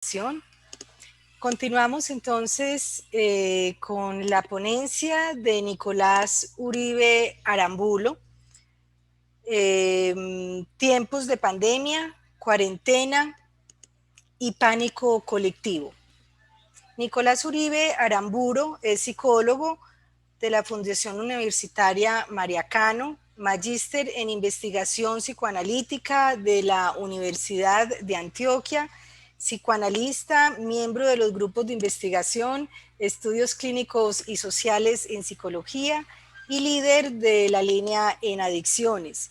sesión. Continuamos entonces con la ponencia de Nicolás Uribe Arambulo, tiempos de pandemia, cuarentena y pánico colectivo. Nicolás Uribe Aramburo es psicólogo de la Fundación Universitaria María Cano, magíster en investigación psicoanalítica de la Universidad de Antioquia, psicoanalista, miembro de los grupos de investigación, estudios clínicos y sociales en psicología y líder de la línea en adicciones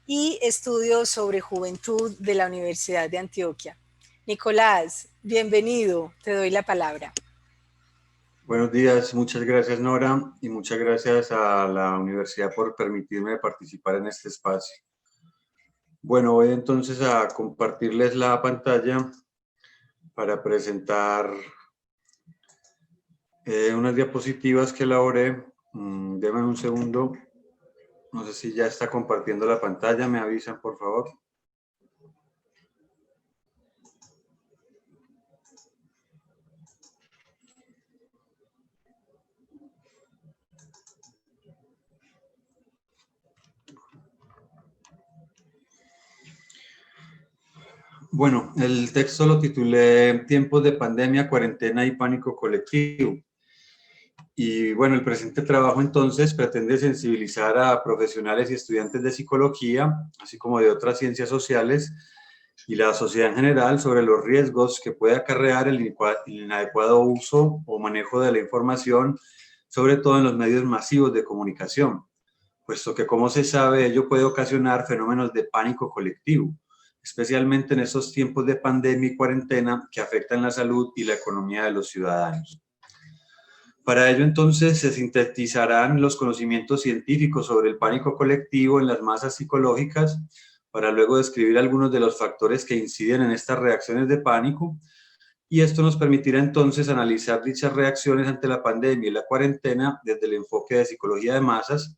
y estudios sobre juventud de la Universidad de Antioquia. Nicolás, bienvenido, te doy la palabra. Buenos días, muchas gracias Nora y muchas gracias a la universidad por permitirme participar en este espacio. Bueno, voy entonces a compartirles la pantalla para presentar unas diapositivas que elaboré. Denme un segundo, no sé si ya está compartiendo la pantalla, me avisan por favor. Bueno, el texto lo titulé Tiempos de pandemia, cuarentena y pánico colectivo. Y bueno, el presente trabajo entonces pretende sensibilizar a profesionales y estudiantes de psicología, así como de otras ciencias sociales y la sociedad en general sobre los riesgos que puede acarrear el inadecuado uso o manejo de la información, sobre todo en los medios masivos de comunicación, puesto que, como se sabe, ello puede ocasionar fenómenos de pánico colectivo, especialmente en estos tiempos de pandemia y cuarentena que afectan la salud y la economía de los ciudadanos. Para ello, entonces, se sintetizarán los conocimientos científicos sobre el pánico colectivo en las masas psicológicas, para luego describir algunos de los factores que inciden en estas reacciones de pánico, y esto nos permitirá entonces analizar dichas reacciones ante la pandemia y la cuarentena desde el enfoque de psicología de masas,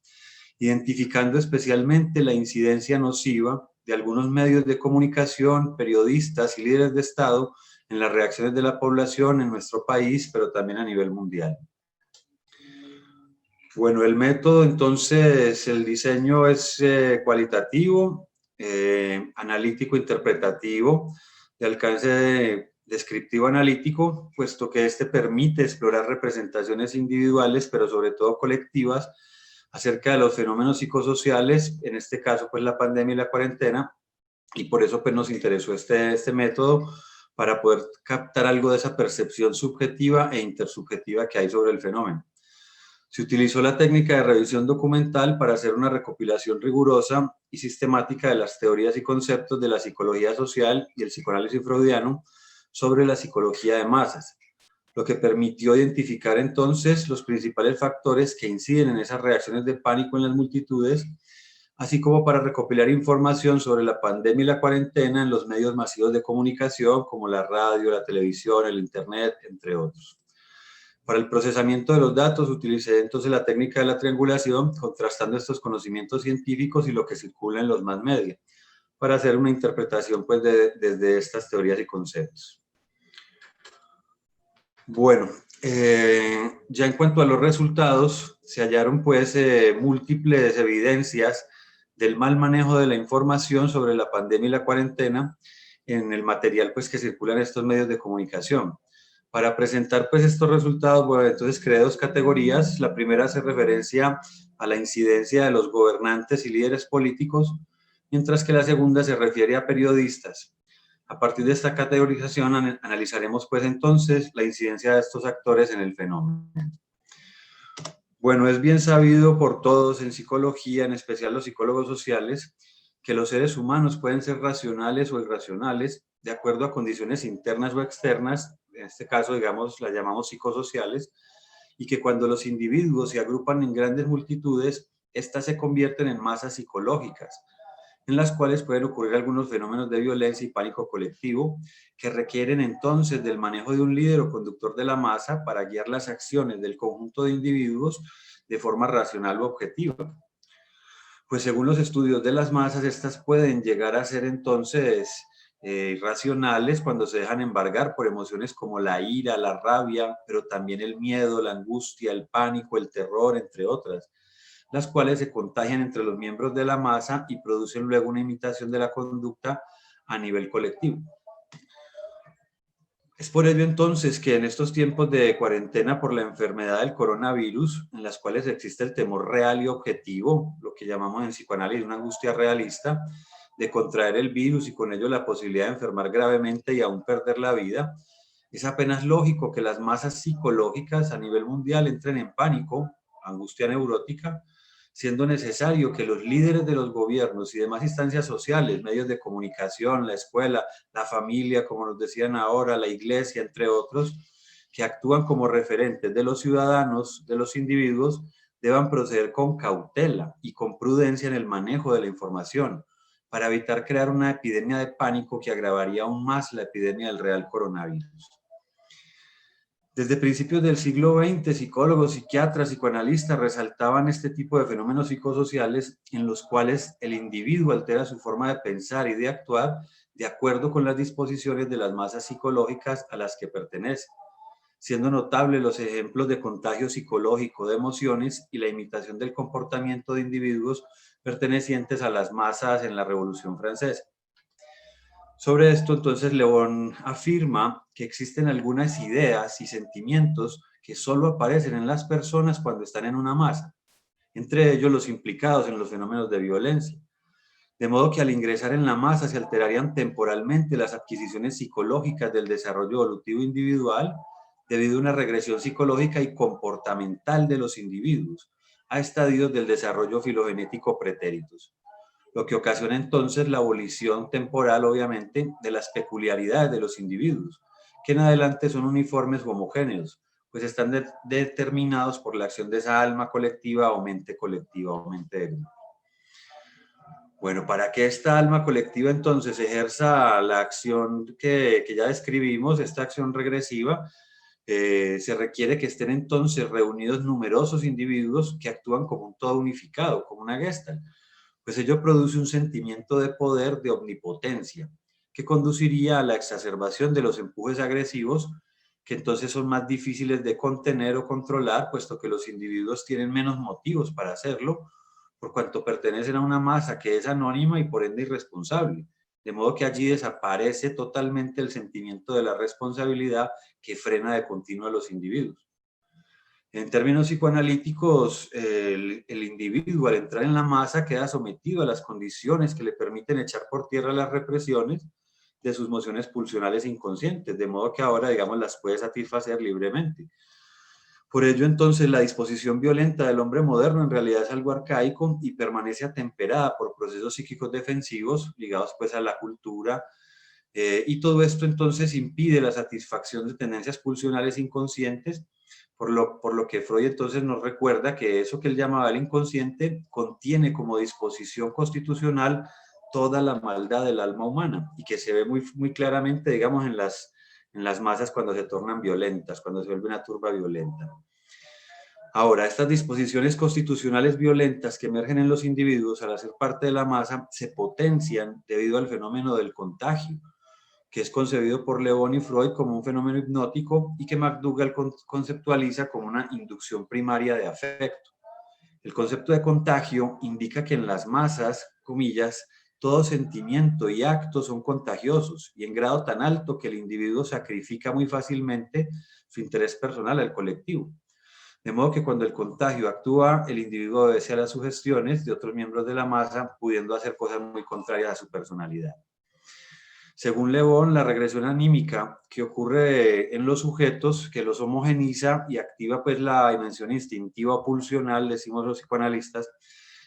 identificando especialmente la incidencia nociva de algunos medios de comunicación, periodistas y líderes de Estado en las reacciones de la población en nuestro país, pero también a nivel mundial. Bueno, el método, entonces, el diseño es cualitativo, analítico, interpretativo, de alcance descriptivo analítico, puesto que este permite explorar representaciones individuales, pero sobre todo colectivas, acerca de los fenómenos psicosociales, en este caso, pues la pandemia y la cuarentena, y por eso pues nos interesó este método, para poder captar algo de esa percepción subjetiva e intersubjetiva que hay sobre el fenómeno. Se utilizó la técnica de revisión documental para hacer una recopilación rigurosa y sistemática de las teorías y conceptos de la psicología social y el psicoanálisis freudiano sobre la psicología de masas, lo que permitió identificar entonces los principales factores que inciden en esas reacciones de pánico en las multitudes, así como para recopilar información sobre la pandemia y la cuarentena en los medios masivos de comunicación como la radio, la televisión, el internet, entre otros. Para el procesamiento de los datos utilicé entonces la técnica de la triangulación, contrastando estos conocimientos científicos y lo que circula en los más media, para hacer una interpretación pues desde estas teorías y conceptos. Bueno, ya en cuanto a los resultados, se hallaron pues múltiples evidencias del mal manejo de la información sobre la pandemia y la cuarentena en el material pues que circula en estos medios de comunicación. Para presentar pues estos resultados, bueno, entonces creé dos categorías. La primera hace referencia a la incidencia de los gobernantes y líderes políticos, mientras que la segunda se refiere a periodistas. A partir de esta categorización analizaremos pues entonces la incidencia de estos actores en el fenómeno. Bueno, es bien sabido por todos en psicología, en especial los psicólogos sociales, que los seres humanos pueden ser racionales o irracionales de acuerdo a condiciones internas o externas, en este caso, digamos, las llamamos psicosociales, y que cuando los individuos se agrupan en grandes multitudes, estas se convierten en masas psicológicas, en las cuales pueden ocurrir algunos fenómenos de violencia y pánico colectivo que requieren entonces del manejo de un líder o conductor de la masa para guiar las acciones del conjunto de individuos de forma racional o objetiva. Pues según los estudios de las masas, estas pueden llegar a ser entonces irracionales cuando se dejan embargar por emociones como la ira, la rabia, pero también el miedo, la angustia, el pánico, el terror, entre otras, las cuales se contagian entre los miembros de la masa y producen luego una imitación de la conducta a nivel colectivo. Es por ello entonces que en estos tiempos de cuarentena por la enfermedad del coronavirus, en las cuales existe el temor real y objetivo, lo que llamamos en psicoanálisis una angustia realista, de contraer el virus y con ello la posibilidad de enfermar gravemente y aún perder la vida, es apenas lógico que las masas psicológicas a nivel mundial entren en pánico, angustia neurótica, siendo necesario que los líderes de los gobiernos y demás instancias sociales, medios de comunicación, la escuela, la familia, como nos decían ahora, la iglesia, entre otros, que actúan como referentes de los ciudadanos, de los individuos, deban proceder con cautela y con prudencia en el manejo de la información para evitar crear una epidemia de pánico que agravaría aún más la epidemia del real coronavirus. Desde principios del siglo XX, psicólogos, psiquiatras, psicoanalistas resaltaban este tipo de fenómenos psicosociales en los cuales el individuo altera su forma de pensar y de actuar de acuerdo con las disposiciones de las masas psicológicas a las que pertenece, siendo notables los ejemplos de contagio psicológico de emociones y la imitación del comportamiento de individuos pertenecientes a las masas en la Revolución Francesa. Sobre esto, entonces, León afirma que existen algunas ideas y sentimientos que solo aparecen en las personas cuando están en una masa, entre ellos los implicados en los fenómenos de violencia. De modo que al ingresar en la masa se alterarían temporalmente las adquisiciones psicológicas del desarrollo evolutivo individual debido a una regresión psicológica y comportamental de los individuos a estadios del desarrollo filogenético pretéritos, lo que ocasiona entonces la abolición temporal, obviamente, de las peculiaridades de los individuos, que en adelante son uniformes u homogéneos, pues están determinados por la acción de esa alma colectiva o mente colectiva o mente del grupo. Bueno, para que esta alma colectiva entonces ejerza la acción que ya describimos, esta acción regresiva, se requiere que estén entonces reunidos numerosos individuos que actúan como un todo unificado, como una Gestalt, pues ello produce un sentimiento de poder, de omnipotencia, que conduciría a la exacerbación de los empujes agresivos, que entonces son más difíciles de contener o controlar, puesto que los individuos tienen menos motivos para hacerlo, por cuanto pertenecen a una masa que es anónima y por ende irresponsable. De modo que allí desaparece totalmente el sentimiento de la responsabilidad que frena de continuo a los individuos. En términos psicoanalíticos, el individuo al entrar en la masa queda sometido a las condiciones que le permiten echar por tierra las represiones de sus mociones pulsionales inconscientes, de modo que ahora, digamos, las puede satisfacer libremente. Por ello, entonces, la disposición violenta del hombre moderno en realidad es algo arcaico y permanece atemperada por procesos psíquicos defensivos ligados pues a la cultura, y todo esto entonces impide la satisfacción de tendencias pulsionales inconscientes, por lo que Freud entonces nos recuerda que eso que él llamaba el inconsciente contiene como disposición constitucional toda la maldad del alma humana y que se ve muy claramente, digamos, en las masas cuando se tornan violentas, cuando se vuelve una turba violenta. Ahora, estas disposiciones constitucionales violentas que emergen en los individuos al hacer parte de la masa se potencian debido al fenómeno del contagio, que es concebido por León y Freud como un fenómeno hipnótico y que McDougall conceptualiza como una inducción primaria de afecto. El concepto de contagio indica que en las masas, comillas, todo sentimiento y acto son contagiosos y en grado tan alto que el individuo sacrifica muy fácilmente su interés personal al colectivo. De modo que cuando el contagio actúa, el individuo obedece a las sugestiones de otros miembros de la masa, pudiendo hacer cosas muy contrarias a su personalidad. Según León, la regresión anímica que ocurre en los sujetos, que los homogeniza y activa pues la dimensión instintiva o pulsional, decimos los psicoanalistas,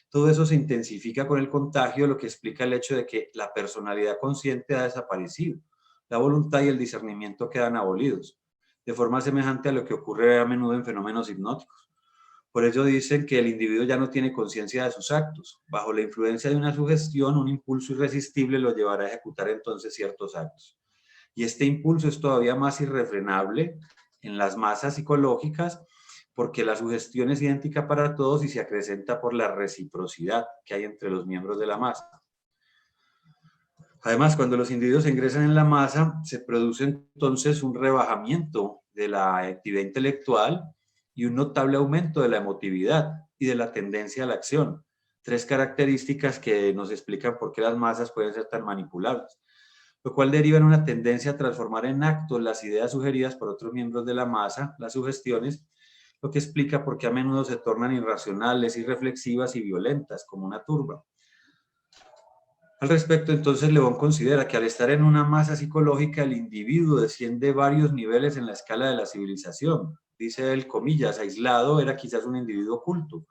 todo eso se intensifica con el contagio, lo que explica el hecho de que la personalidad consciente ha desaparecido, la voluntad y el discernimiento quedan abolidos, de forma semejante a lo que ocurre a menudo en fenómenos hipnóticos. Por ello dicen que el individuo ya no tiene conciencia de sus actos. Bajo la influencia de una sugestión, un impulso irresistible lo llevará a ejecutar entonces ciertos actos. Y este impulso es todavía más irrefrenable en las masas psicológicas porque la sugestión es idéntica para todos y se acrecenta por la reciprocidad que hay entre los miembros de la masa. Además, cuando los individuos ingresan en la masa, se produce entonces un rebajamiento de la actividad intelectual y un notable aumento de la emotividad y de la tendencia a la acción. Tres características que nos explican por qué las masas pueden ser tan manipulables, lo cual deriva en una tendencia a transformar en actos las ideas sugeridas por otros miembros de la masa, las sugestiones, lo que explica por qué a menudo se tornan irracionales, irreflexivas y violentas, como una turba. Al respecto, entonces, Le Bon considera que al estar en una masa psicológica, el individuo desciende varios niveles en la escala de la civilización. Dice él, comillas, aislado era quizás un individuo culto.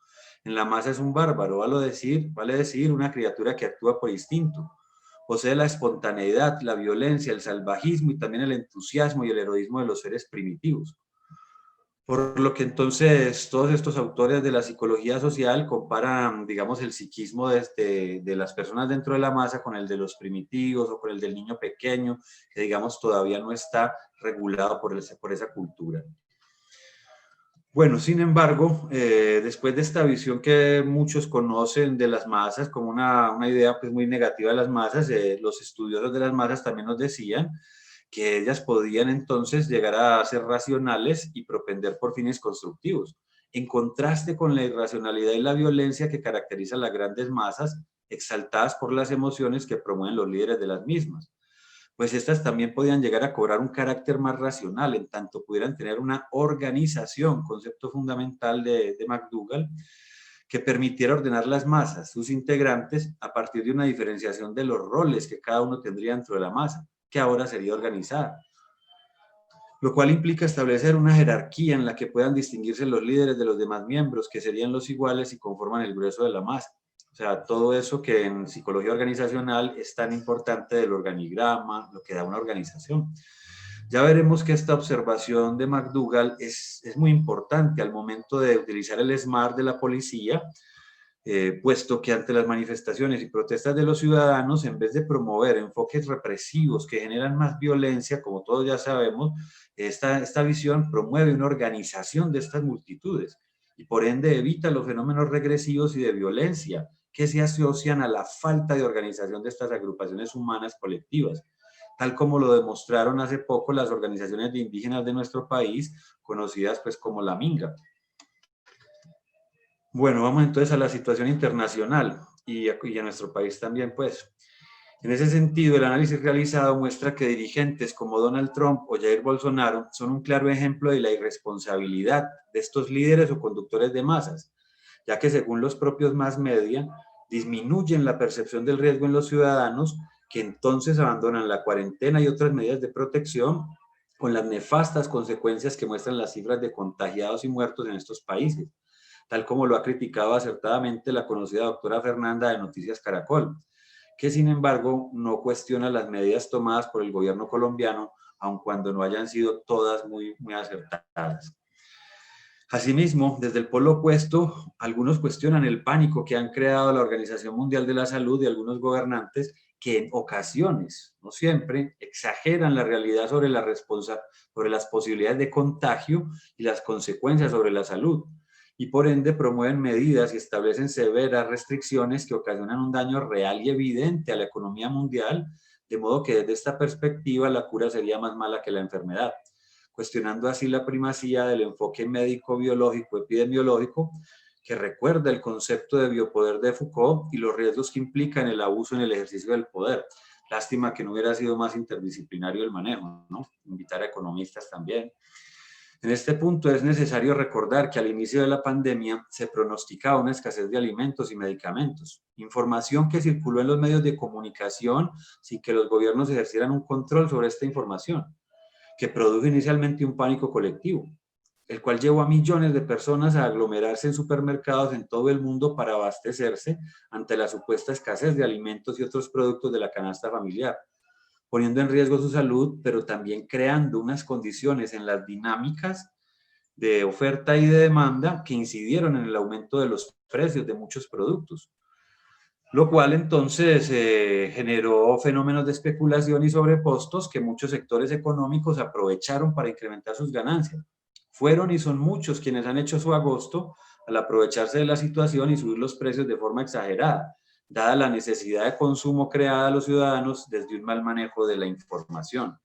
En la masa es un bárbaro, vale decir una criatura que actúa por instinto. Posee la espontaneidad, la violencia, el salvajismo y también el entusiasmo y el heroísmo de los seres primitivos. Por lo que entonces todos estos autores de la psicología social comparan, digamos, el psiquismo de las personas dentro de la masa con el de los primitivos o con el del niño pequeño, que digamos todavía no está regulado por esa cultura. Bueno, sin embargo, después de esta visión que muchos conocen de las masas como una idea pues, muy negativa de las masas, los estudiosos de las masas también nos decían que ellas podían entonces llegar a ser racionales y propender por fines constructivos, en contraste con la irracionalidad y la violencia que caracterizan las grandes masas, exaltadas por las emociones que promueven los líderes de las mismas. Pues estas también podían llegar a cobrar un carácter más racional, en tanto pudieran tener una organización, concepto fundamental de McDougall, que permitiera ordenar las masas, sus integrantes, a partir de una diferenciación de los roles que cada uno tendría dentro de la masa, que ahora sería organizada, lo cual implica establecer una jerarquía en la que puedan distinguirse los líderes de los demás miembros, que serían los iguales y conforman el grueso de la masa. O sea, todo eso que en psicología organizacional es tan importante del organigrama, lo que da una organización. Ya veremos que esta observación de McDougall es muy importante al momento de utilizar el SMART de la policía, puesto que ante las manifestaciones y protestas de los ciudadanos, en vez de promover enfoques represivos que generan más violencia, como todos ya sabemos, esta visión promueve una organización de estas multitudes y por ende evita los fenómenos regresivos y de violencia que se asocian a la falta de organización de estas agrupaciones humanas colectivas, tal como lo demostraron hace poco las organizaciones de indígenas de nuestro país, conocidas pues como la Minga. Bueno, vamos entonces a la situación internacional y a nuestro país también, pues. En ese sentido, el análisis realizado muestra que dirigentes como Donald Trump o Jair Bolsonaro son un claro ejemplo de la irresponsabilidad de estos líderes o conductores de masas, ya que según los propios mass media, disminuyen la percepción del riesgo en los ciudadanos, que entonces abandonan la cuarentena y otras medidas de protección, con las nefastas consecuencias que muestran las cifras de contagiados y muertos en estos países, tal como lo ha criticado acertadamente la conocida doctora Fernanda de Noticias Caracol, que sin embargo no cuestiona las medidas tomadas por el gobierno colombiano, aun cuando no hayan sido todas muy acertadas. Asimismo, desde el polo opuesto, algunos cuestionan el pánico que han creado la Organización Mundial de la Salud y algunos gobernantes que en ocasiones, no siempre, exageran la realidad sobre las posibilidades de contagio y las consecuencias sobre la salud, y por ende promueven medidas y establecen severas restricciones que ocasionan un daño real y evidente a la economía mundial, de modo que desde esta perspectiva la cura sería más mala que la enfermedad, cuestionando así la primacía del enfoque médico-biológico epidemiológico, que recuerda el concepto de biopoder de Foucault y los riesgos que implican el abuso en el ejercicio del poder. Lástima que no hubiera sido más interdisciplinario el manejo, ¿no? Invitar a economistas también. En este punto es necesario recordar que al inicio de la pandemia se pronosticaba una escasez de alimentos y medicamentos, información que circuló en los medios de comunicación sin que los gobiernos ejercieran un control sobre esta información, que produjo inicialmente un pánico colectivo, el cual llevó a millones de personas a aglomerarse en supermercados en todo el mundo para abastecerse ante la supuesta escasez de alimentos y otros productos de la canasta familiar, poniendo en riesgo su salud, pero también creando unas condiciones en las dinámicas de oferta y de demanda que incidieron en el aumento de los precios de muchos productos, lo cual entonces generó fenómenos de especulación y sobrecostos que muchos sectores económicos aprovecharon para incrementar sus ganancias. Fueron y son muchos quienes han hecho su agosto al aprovecharse de la situación y subir los precios de forma exagerada, dada la necesidad de consumo creada a los ciudadanos desde un mal manejo de la información.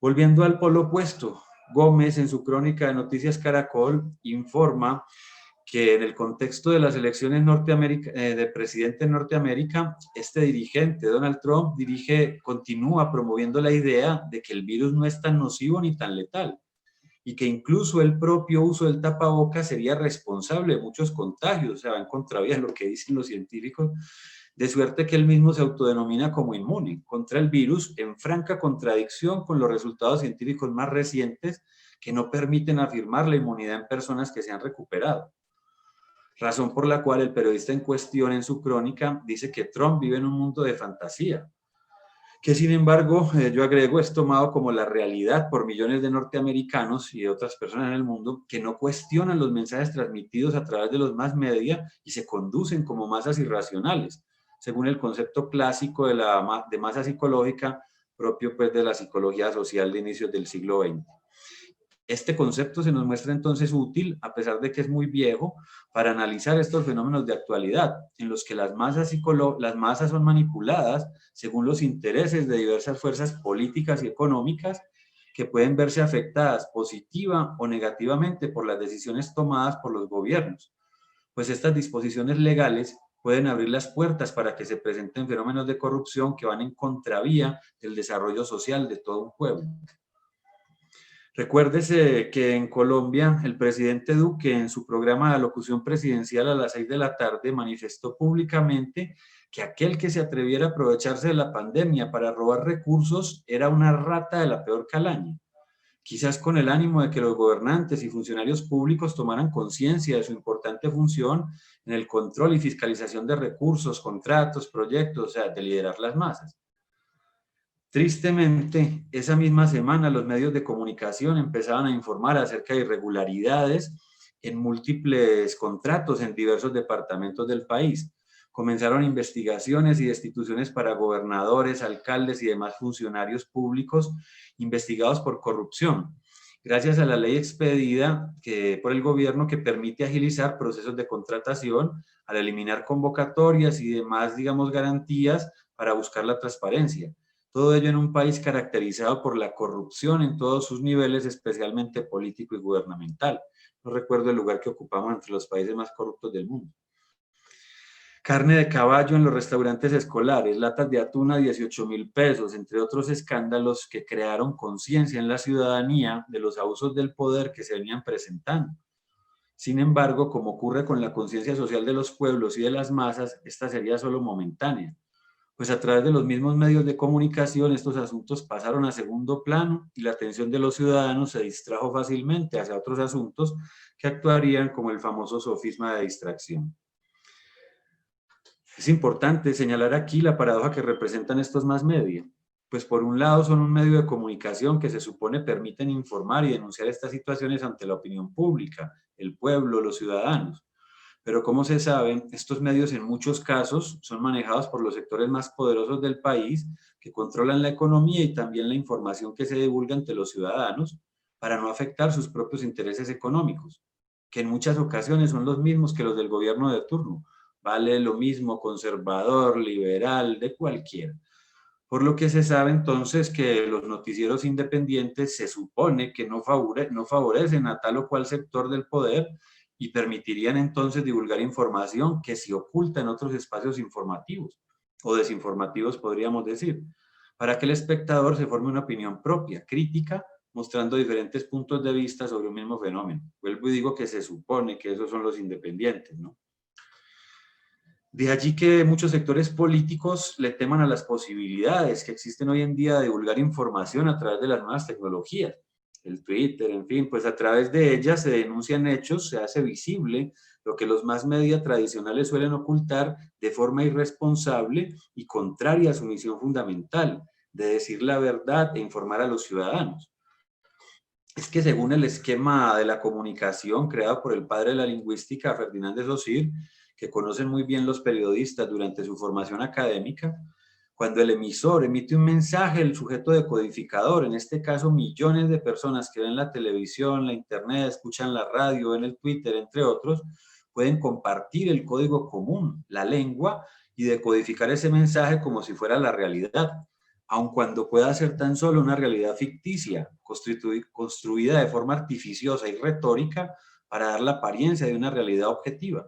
Volviendo al polo opuesto, Gómez, en su crónica de Noticias Caracol, informa que en el contexto de las elecciones de presidente en Norteamérica, este dirigente, Donald Trump, continúa promoviendo la idea de que el virus no es tan nocivo ni tan letal, y que incluso el propio uso del tapabocas sería responsable de muchos contagios, o sea, va en contravía de lo que dicen los científicos, de suerte que él mismo se autodenomina como inmune contra el virus, en franca contradicción con los resultados científicos más recientes que no permiten afirmar la inmunidad en personas que se han recuperado. Razón por la cual el periodista en cuestión en su crónica dice que Trump vive en un mundo de fantasía, que sin embargo, yo agrego, es tomado como la realidad por millones de norteamericanos y de otras personas en el mundo que no cuestionan los mensajes transmitidos a través de los más media y se conducen como masas irracionales, según el concepto clásico de masa psicológica propio pues, de la psicología social de inicios del siglo XX. Este concepto se nos muestra entonces útil, a pesar de que es muy viejo, para analizar estos fenómenos de actualidad, en los que las masas son manipuladas según los intereses de diversas fuerzas políticas y económicas que pueden verse afectadas positiva o negativamente por las decisiones tomadas por los gobiernos, pues estas disposiciones legales pueden abrir las puertas para que se presenten fenómenos de corrupción que van en contravía del desarrollo social de todo un pueblo. Recuérdese que en Colombia el presidente Duque en su programa de alocución presidencial a las 6 de la tarde manifestó públicamente que aquel que se atreviera a aprovecharse de la pandemia para robar recursos era una rata de la peor calaña. Quizás con el ánimo de que los gobernantes y funcionarios públicos tomaran conciencia de su importante función en el control y fiscalización de recursos, contratos, proyectos, o sea, de liderar las masas. Tristemente, esa misma semana los medios de comunicación empezaban a informar acerca de irregularidades en múltiples contratos en diversos departamentos del país. Comenzaron investigaciones y destituciones para gobernadores, alcaldes y demás funcionarios públicos investigados por corrupción, gracias a la ley expedida por el gobierno que permite agilizar procesos de contratación al eliminar convocatorias y demás, digamos, garantías para buscar la transparencia. Todo ello en un país caracterizado por la corrupción en todos sus niveles, especialmente político y gubernamental. No recuerdo el lugar que ocupamos entre los países más corruptos del mundo. Carne de caballo en los restaurantes escolares, latas de atún a 18.000 pesos, entre otros escándalos que crearon conciencia en la ciudadanía de los abusos del poder que se venían presentando. Sin embargo, como ocurre con la conciencia social de los pueblos y de las masas, esta sería solo momentánea, pues a través de los mismos medios de comunicación estos asuntos pasaron a segundo plano y la atención de los ciudadanos se distrajo fácilmente hacia otros asuntos que actuarían como el famoso sofisma de distracción. Es importante señalar aquí la paradoja que representan estos más media, pues por un lado son un medio de comunicación que se supone permiten informar y denunciar estas situaciones ante la opinión pública, el pueblo, los ciudadanos. Pero como se sabe, estos medios en muchos casos son manejados por los sectores más poderosos del país que controlan la economía y también la información que se divulga ante los ciudadanos para no afectar sus propios intereses económicos, que en muchas ocasiones son los mismos que los del gobierno de turno. Vale lo mismo conservador, liberal, de cualquiera. Por lo que se sabe entonces que los noticieros independientes se supone que no favorecen a tal o cual sector del poder y permitirían entonces divulgar información que se oculta en otros espacios informativos o desinformativos, podríamos decir, para que el espectador se forme una opinión propia, crítica, mostrando diferentes puntos de vista sobre un mismo fenómeno. Vuelvo y digo que se supone que esos son los independientes, ¿no? De allí que muchos sectores políticos le teman a las posibilidades que existen hoy en día de divulgar información a través de las nuevas tecnologías, el Twitter, en fin, pues a través de ellas se denuncian hechos, se hace visible lo que los más media tradicionales suelen ocultar de forma irresponsable y contraria a su misión fundamental, de decir la verdad e informar a los ciudadanos. Es que según el esquema de la comunicación creado por el padre de la lingüística, Ferdinand de Saussure, que conocen muy bien los periodistas durante su formación académica, cuando el emisor emite un mensaje, el sujeto decodificador, en este caso millones de personas que ven la televisión, la internet, escuchan la radio, ven el Twitter, entre otros, pueden compartir el código común, la lengua, y decodificar ese mensaje como si fuera la realidad, aun cuando pueda ser tan solo una realidad ficticia, construida de forma artificiosa y retórica para dar la apariencia de una realidad objetiva.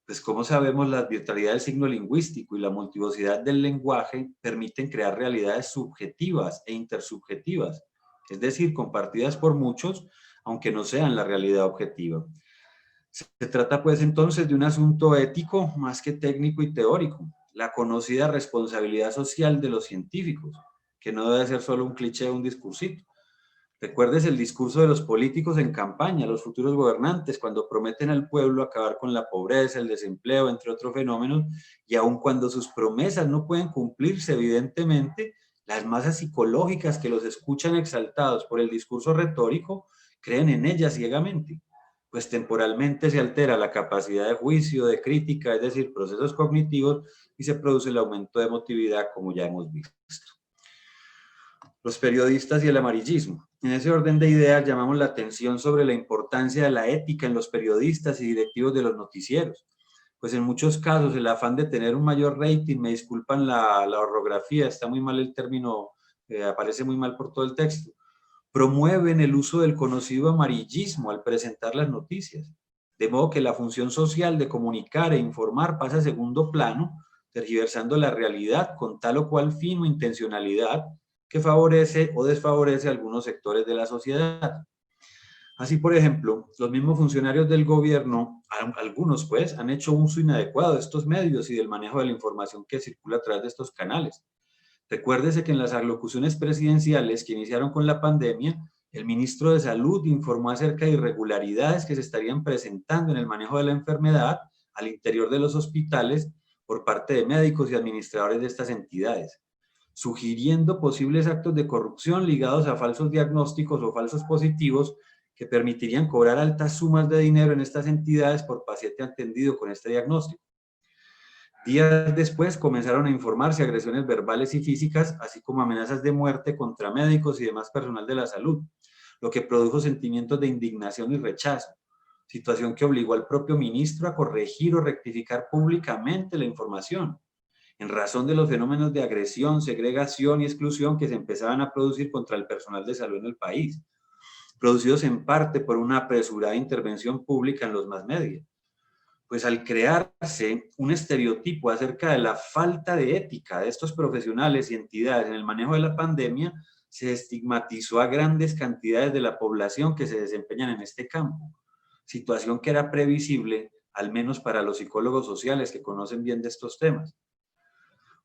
Pues como sabemos, la virtualidad del signo lingüístico y la multivocidad del lenguaje permiten crear realidades subjetivas e intersubjetivas, es decir, compartidas por muchos, aunque no sean la realidad objetiva. Se trata pues entonces de un asunto ético más que técnico y teórico, la conocida responsabilidad social de los científicos, que no debe ser solo un cliché o un discursito. Recuerdes el discurso de los políticos en campaña, los futuros gobernantes, cuando prometen al pueblo acabar con la pobreza, el desempleo, entre otros fenómenos, y aun cuando sus promesas no pueden cumplirse, evidentemente, las masas psicológicas que los escuchan exaltados por el discurso retórico creen en ellas ciegamente, pues temporalmente se altera la capacidad de juicio, de crítica, es decir, procesos cognitivos, y se produce el aumento de emotividad, como ya hemos visto. Los periodistas y el amarillismo. En ese orden de ideas llamamos la atención sobre la importancia de la ética en los periodistas y directivos de los noticieros, pues en muchos casos el afán de tener un mayor rating, me disculpan la ortografía, está muy mal el término, aparece muy mal por todo el texto, promueven el uso del conocido amarillismo al presentar las noticias, de modo que la función social de comunicar e informar pasa a segundo plano, tergiversando la realidad con tal o cual fin o intencionalidad que favorece o desfavorece a algunos sectores de la sociedad. Así, por ejemplo, los mismos funcionarios del gobierno, algunos pues, han hecho uso inadecuado de estos medios y del manejo de la información que circula a través de estos canales. Recuérdese que en las alocuciones presidenciales que iniciaron con la pandemia, el ministro de Salud informó acerca de irregularidades que se estarían presentando en el manejo de la enfermedad al interior de los hospitales por parte de médicos y administradores de estas entidades, sugiriendo posibles actos de corrupción ligados a falsos diagnósticos o falsos positivos que permitirían cobrar altas sumas de dinero en estas entidades por paciente atendido con este diagnóstico. Días después comenzaron a informarse agresiones verbales y físicas, así como amenazas de muerte contra médicos y demás personal de la salud, lo que produjo sentimientos de indignación y rechazo, situación que obligó al propio ministro a corregir o rectificar públicamente la información, en razón de los fenómenos de agresión, segregación y exclusión que se empezaban a producir contra el personal de salud en el país, producidos en parte por una apresurada intervención pública en los más medios. Pues al crearse un estereotipo acerca de la falta de ética de estos profesionales y entidades en el manejo de la pandemia, se estigmatizó a grandes cantidades de la población que se desempeñan en este campo, situación que era previsible, al menos para los psicólogos sociales que conocen bien de estos temas.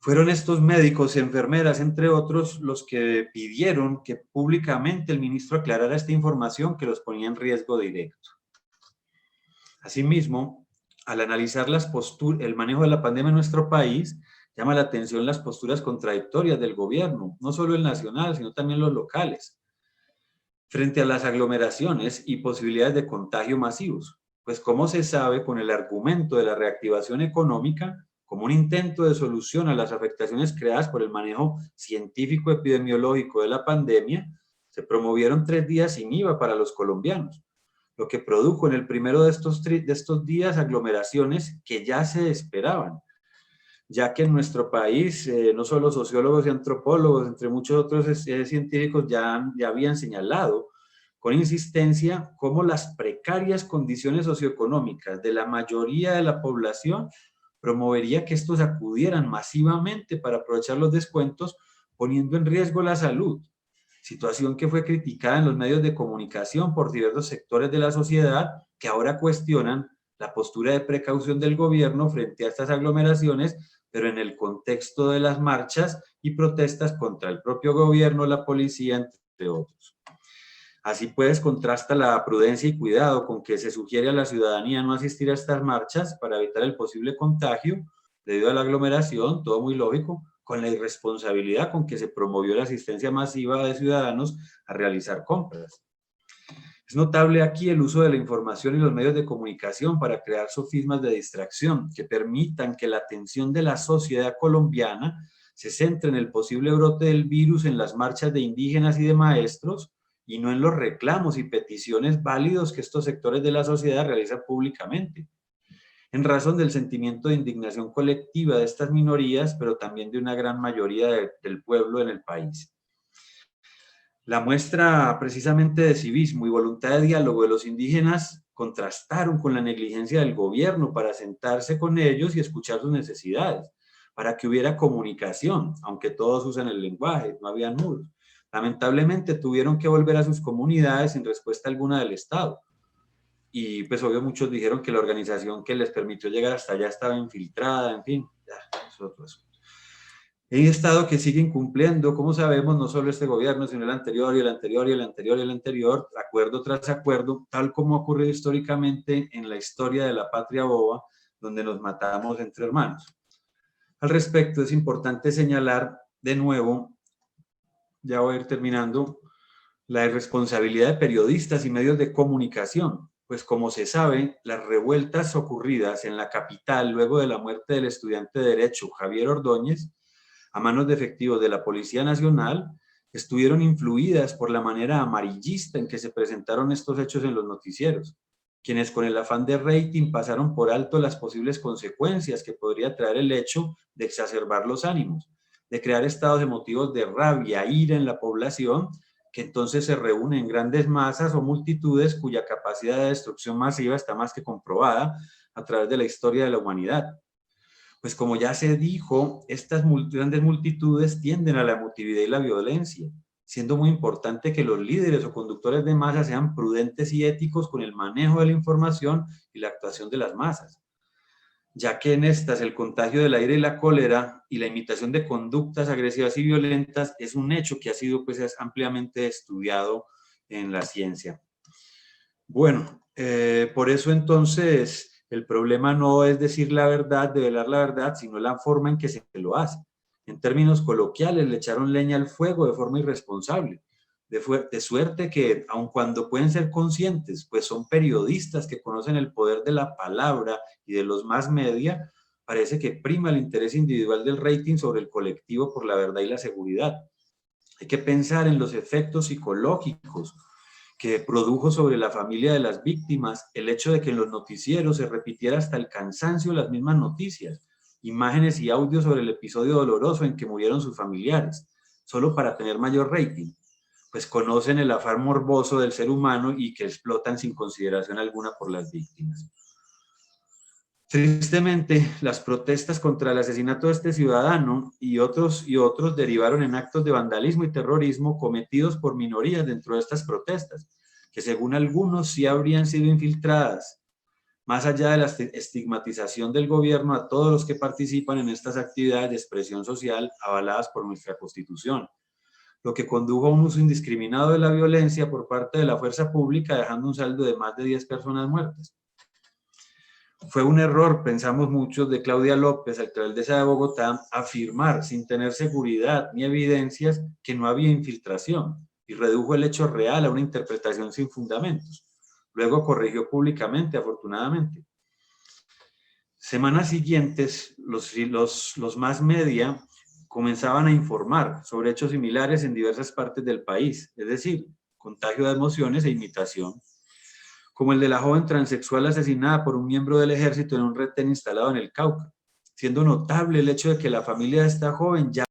Fueron estos médicos, enfermeras, entre otros, los que pidieron que públicamente el ministro aclarara esta información que los ponía en riesgo directo. Asimismo, al analizar el manejo de la pandemia en nuestro país, llama la atención las posturas contradictorias del gobierno, no solo el nacional, sino también los locales, frente a las aglomeraciones y posibilidades de contagio masivos. Pues como se sabe, con el argumento de la reactivación económica, como un intento de solución a las afectaciones creadas por el manejo científico epidemiológico de la pandemia, se promovieron 3 días sin IVA para los colombianos, lo que produjo en el primero de estos días aglomeraciones que ya se esperaban, ya que en nuestro país no solo sociólogos y antropólogos, entre muchos otros científicos ya habían señalado con insistencia cómo las precarias condiciones socioeconómicas de la mayoría de la población promovería que estos acudieran masivamente para aprovechar los descuentos, poniendo en riesgo la salud, situación que fue criticada en los medios de comunicación por diversos sectores de la sociedad que ahora cuestionan la postura de precaución del gobierno frente a estas aglomeraciones, pero en el contexto de las marchas y protestas contra el propio gobierno, la policía, entre otros. Así pues, contrasta la prudencia y cuidado con que se sugiere a la ciudadanía no asistir a estas marchas para evitar el posible contagio debido a la aglomeración, todo muy lógico, con la irresponsabilidad con que se promovió la asistencia masiva de ciudadanos a realizar compras. Es notable aquí el uso de la información y los medios de comunicación para crear sofismas de distracción que permitan que la atención de la sociedad colombiana se centre en el posible brote del virus en las marchas de indígenas y de maestros y no en los reclamos y peticiones válidos que estos sectores de la sociedad realizan públicamente. en razón del sentimiento de indignación colectiva de estas minorías, pero también de una gran mayoría del pueblo en el país. La muestra precisamente de civismo y voluntad de diálogo de los indígenas contrastaron con la negligencia del gobierno para sentarse con ellos y escuchar sus necesidades, para que hubiera comunicación, aunque todos usan el lenguaje, no había muros. Lamentablemente tuvieron que volver a sus comunidades sin respuesta alguna del Estado. Y pues obvio muchos dijeron que la organización que les permitió llegar hasta allá estaba infiltrada, en fin, ya, eso es otro asunto. Hay Estado que sigue incumpliendo, como sabemos, no solo este gobierno, sino el anterior y el anterior y el anterior y el anterior, acuerdo tras acuerdo, tal como ha ocurrido históricamente en la historia de la patria boba, donde nos matamos entre hermanos. Al respecto, es importante señalar de nuevo, ya voy a ir terminando, la irresponsabilidad de periodistas y medios de comunicación, pues como se sabe, las revueltas ocurridas en la capital luego de la muerte del estudiante de Derecho Javier Ordóñez, a manos de efectivos de la Policía Nacional, estuvieron influidas por la manera amarillista en que se presentaron estos hechos en los noticieros, quienes con el afán de rating pasaron por alto las posibles consecuencias que podría traer el hecho de exacerbar los ánimos, de crear estados emotivos de rabia, ira en la población, que entonces se reúnen en grandes masas o multitudes cuya capacidad de destrucción masiva está más que comprobada a través de la historia de la humanidad. Pues como ya se dijo, estas grandes multitudes tienden a la emotividad y la violencia, siendo muy importante que los líderes o conductores de masa sean prudentes y éticos con el manejo de la información y la actuación de las masas, ya que en estas el contagio del aire y la cólera y la imitación de conductas agresivas y violentas es un hecho que ha sido pues, ampliamente estudiado en la ciencia. Bueno, por eso entonces el problema no es decir la verdad, develar la verdad, sino la forma en que se lo hace. En términos coloquiales, le echaron leña al fuego de forma irresponsable, de suerte que, aun cuando pueden ser conscientes, pues son periodistas que conocen el poder de la palabra y de los más media, parece que prima el interés individual del rating sobre el colectivo por la verdad y la seguridad. Hay que pensar en los efectos psicológicos que produjo sobre la familia de las víctimas el hecho de que en los noticieros se repitiera hasta el cansancio las mismas noticias, imágenes y audios sobre el episodio doloroso en que murieron sus familiares, solo para tener mayor rating, pues conocen el afán morboso del ser humano y que explotan sin consideración alguna por las víctimas. Tristemente, las protestas contra el asesinato de este ciudadano y otros derivaron en actos de vandalismo y terrorismo cometidos por minorías dentro de estas protestas, que según algunos sí habrían sido infiltradas, más allá de la estigmatización del gobierno a todos los que participan en estas actividades de expresión social avaladas por nuestra Constitución, lo que condujo a un uso indiscriminado de la violencia por parte de la fuerza pública, dejando un saldo de más de 10 personas muertas. Fue un error, pensamos muchos, de Claudia López, alcaldesa de Bogotá, afirmar sin tener seguridad ni evidencias que no había infiltración y redujo el hecho real a una interpretación sin fundamentos. Luego corrigió públicamente, afortunadamente. Semanas siguientes, los más media comenzaban a informar sobre hechos similares en diversas partes del país, es decir, contagio de emociones e imitación, como el de la joven transexual asesinada por un miembro del ejército en un retén instalado en el Cauca, siendo notable el hecho de que la familia de esta joven ya